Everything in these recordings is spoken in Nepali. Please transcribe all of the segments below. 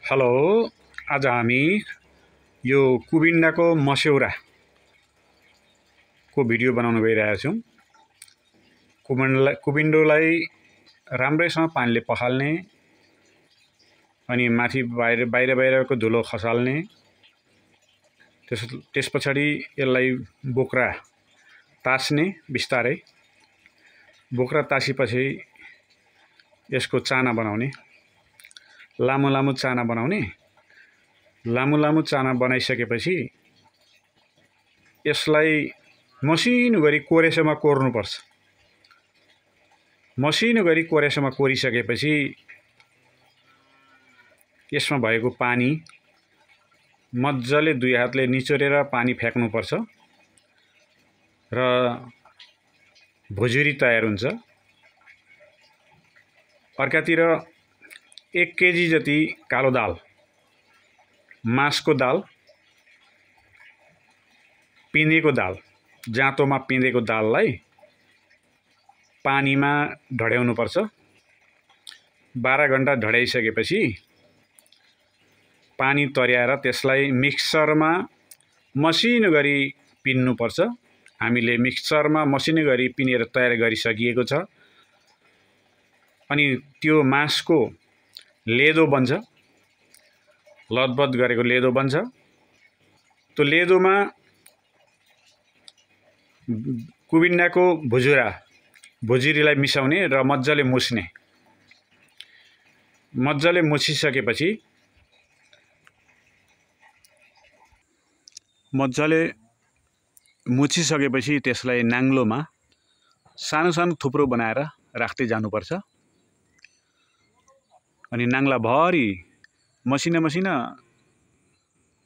हेलो। आज हामी यो कुबिन्डाको मस्यौराको भिडियो बनाउन गइरहेका छौँ। कुबिन्डोलाई राम्रैसँग पानीले पखाल्ने अनि माथि बाहिरको धुलो खसाल्ने, त्यसपछाडि यसलाई बोक्रा तास्ने बिस्तारै। बोक्रा तासेपछि यसको चाना बनाउने, लामो लामो चाना बनाउने। लामो लामो चाना बनाइसकेपछि यसलाई मसिनो गरी कोरेसोमा कोर्नुपर्छ। मसिनो गरी कोरेसोमा कोरिसकेपछि यसमा भएको पानी मजाले दुई हातले निचोरेर पानी फ्याक्नुपर्छ र भुजुरी तयार हुन्छ। अर्कातिर 1 केजी जति कालो दाल, मासको दाल, पिँधेको दाल, जाँतोमा पिँधेको दाललाई पानीमा ढड्याउनुपर्छ। 12 घण्टा ढड्याइसकेपछि पानी तर्याएर त्यसलाई मिक्सरमा मसिनो गरी पिन्नुपर्छ। हामीले मिक्सरमा मसिनो गरी पिनेर तयार गरिसकिएको छ। अनि त्यो मासको लेदो बन्छ, लतबत गरेको लेदो बन्छ। त्यो लेदोमा कुबिन्डाको भुजुरीलाई मिसाउने र मजाले मुछ्ने। मजाले मुछिसकेपछि त्यसलाई नाङ्लोमा सानो सानो थुप्रो बनाएर राख्दै जानुपर्छ। अनि नाङ्लाभरि मसिना मसिना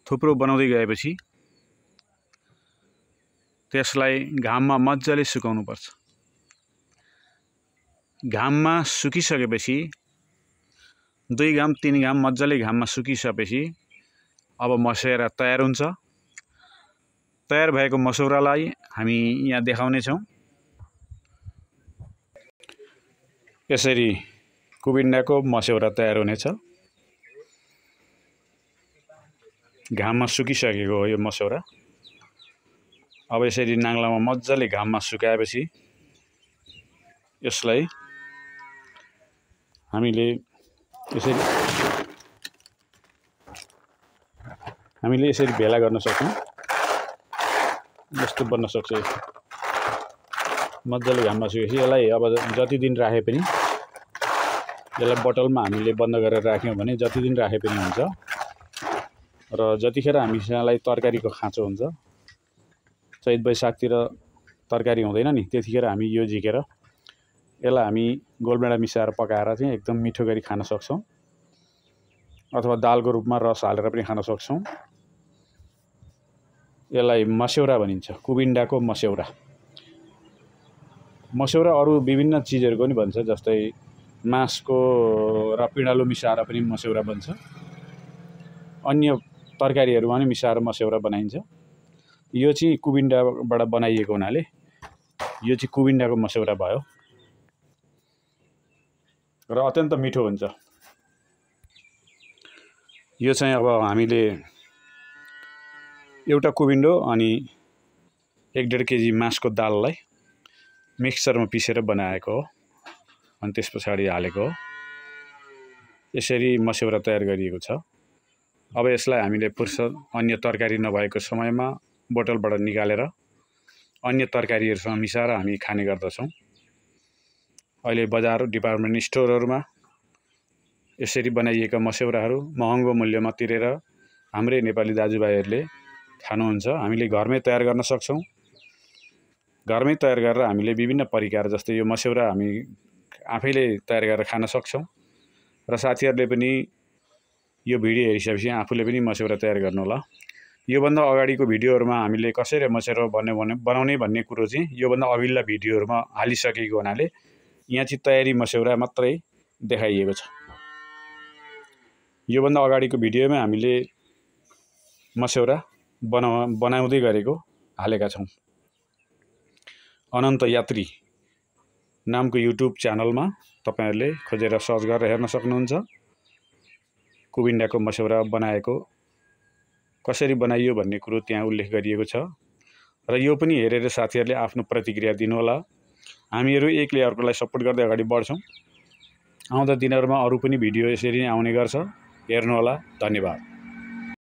थुप्रो बनाउँदै गएपछि त्यसलाई घाममा मजाले सुकाउनुपर्छ। घाममा सुकिसकेपछि 2 घाम 3 घाम मजाले घाममा सुकिसकेपछि अब मस्यौरा तयार हुन्छ। तयार भएको मस्यौरालाई हामी यहाँ देखाउने छौँ। यसरी कुबिन्डाको मस्यौरा तयार हुनेछ। घाममा सुकिसकेको हो यो मस्यौरा। अब यसरी नाङ्लामा मजाले घाममा सुकाएपछि यसलाई हामीले यसरी भेला गर्न सक्छौँ। यस्तो बन्न सक्छ। मजाले घाममा सुकेपछि यसलाई अब जति दिन राखे पनि, यसलाई बोतलमा हामीले बन्द गरेर राख्यौँ भने जति दिन राखे पनि हुन्छ। र जतिखेर हामीलाई तरकारीको खाँचो हुन्छ, चैत वैशाखतिर तरकारी हुँदैन नि, त्यतिखेर हामी यो झिकेर यसलाई हामी गोलभेडा मिसाएर पकाएर चाहिँ एकदम मिठो गरी खान सक्छौँ। अथवा दालको रूपमा रस हालेर पनि खान सक्छौँ। यसलाई मस्यौरा भनिन्छ, कुबिन्डाको मस्यौरा। मस्यौरा अरू विभिन्न चिजहरूको पनि भन्छ, जस्तै मासको र पिँडालु मिसाएर पनि मस्यौरा बन्छ। अन्य तरकारीहरूमा पनि मिसाएर मस्यौरा बनाइन्छ। यो चाहिँ कुबिन्डाबाट बनाइएको हुनाले यो चाहिँ कुबिन्डाको मस्यौरा भयो र अत्यन्त मिठो हुन्छ। यो चाहिँ अब हामीले एउटा कुबिन्डो अनि 1.5 केजी मासको दाललाई मिक्सरमा पिसेर बनाएको हो, अनि त्यस पछाडि हालेको हो। यसरी मस्यौरा तयार गरिएको छ। अब यसलाई हामीले फुर्सद अन्य तरकारी नभएको समयमा बोतलबाट निकालेर अन्य तरकारीहरूसँग मिसाएर हामी खाने गर्दछौँ। अहिले बजार डिपार्टमेन्ट स्टोरहरूमा यसरी बनाइएका मस्यौराहरू महँगो मूल्यमा तिरेर हाम्रै नेपाली दाजुभाइहरूले खानुहुन्छ। हामीले घरमै तयार गर्न सक्छौँ। घरमै तयार गरेर हामीले विभिन्न परिकार, जस्तै यो मस्यौरा हामी आफैले तयार गरेर खान सक्छौँ। र साथीहरूले पनि यो भिडियो हेरिसकेपछि आफूले पनि मस्यौरा तयार गर्नुहोला। योभन्दा अगाडिको भिडियोहरूमा हामीले कसरी मस्यौरा बनाउने भन्ने कुरो चाहिँ योभन्दा अघिल्ला भिडियोहरूमा हालिसकेको हुनाले यहाँ चाहिँ तयारी मस्यौरा मात्रै देखाइएको छ। योभन्दा अगाडिको भिडियोमा हामीले मस्यौरा बनाउँदै गरेको हालेका छौँ। अनन्त यात्री नामको युट्युब च्यानलमा तपाईहरुले खोजेर सर्च गरेर हेर्न सक्नुहुन्छ। कुबिन्डाको मस्यौरा बनाएको कसरी बनाइयो भन्ने कुरो त्यहाँ उल्लेख गरिएको छ र यो पनि हेरेर साथीहरूले आफ्नो प्रतिक्रिया दिनुहोला। हामीहरू एकले अर्कोलाई सपोर्ट गर्दै अगाडि बढ्छौँ। आउँदो दिनहरूमा अरू पनि भिडियो यसरी नै आउने गर्छ, हेर्नुहोला। धन्यवाद।